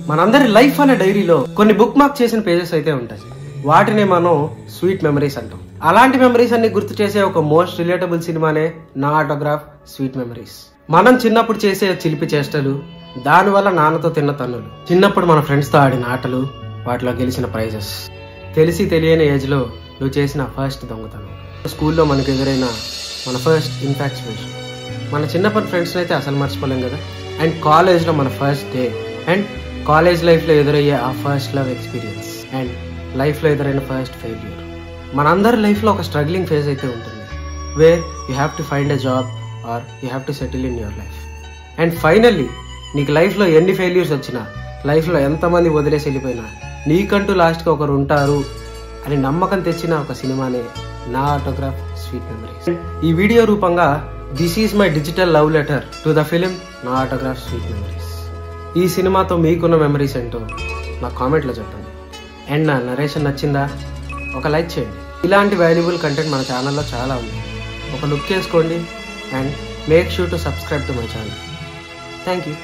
మనందరి లైఫ్ అనే డైరీలో కొన్ని బుక్ మార్క్ చేసిన పేజెస్ అయితే ఉంటాయి. వాటిని మనం స్వీట్ మెమరీస్ అంటాం. అలాంటి మెమరీస్ అన్ని గుర్తు చేసే ఒక మోస్ట్ రిలేటబుల్ సినిమానే నా ఆటోగ్రాఫ్ స్వీట్ మెమరీస్. మనం చిన్నప్పుడు చేసే చిలిపి చేష్టలు, దానివల్ల నాన్నతో తిన్న తన్నులు, చిన్నప్పుడు మన ఫ్రెండ్స్తో ఆడిన ఆటలు, వాటిలో గెలిచిన ప్రైజెస్, తెలిసి తెలియని ఏజ్లో నువ్వు చేసిన ఫస్ట్ దొంగతనం, స్కూల్లో మనకు ఎదురైన మన ఫస్ట్ ఇన్ఫాక్చుయేషన్, మన చిన్నప్పటి ఫ్రెండ్స్ని అయితే అసలు మర్చిపోలేం కదా. అండ్ కాలేజ్లో మన ఫస్ట్ డే, అండ్ కాలేజ్ లైఫ్లో ఎదురయ్యే ఆ ఫస్ట్ లవ్ ఎక్స్పీరియన్స్, అండ్ లైఫ్లో ఎదురైన ఫస్ట్ ఫెయిల్యూర్. మనందరి లైఫ్లో ఒక స్ట్రగ్లింగ్ ఫేజ్ అయితే ఉంటుంది, where you have to find a job or you have to settle in your life. And finally నీకు లైఫ్లో ఎన్ని ఫెయిల్యూర్స్ వచ్చినా, లైఫ్లో ఎంతమంది వదిలేసి వెళ్ళిపోయినా, నీకంటూ లాస్ట్గా ఒకరు ఉంటారు అని నమ్మకం తెచ్చిన ఒక సినిమానే నా ఆటోగ్రాఫ్ స్వీట్ మెమరీస్. ఈ వీడియో రూపంగా this is my digital love letter to the film నా ఆటోగ్రాఫ్ స్వీట్ మెమరీస్. ఈ సినిమాతో మీకున్న మెమరీస్ ఏంటో నా కామెంట్లో చెప్పండి. అండ్ నా నరేషన్ నచ్చిందా? ఒక లైక్ చేయండి. ఇలాంటి వాల్యుబుల్ కంటెంట్ మన ఛానల్లో చాలా ఉంది. ఒక లుక్ వేసుకోండి and make sure to subscribe to my channel. Thank you.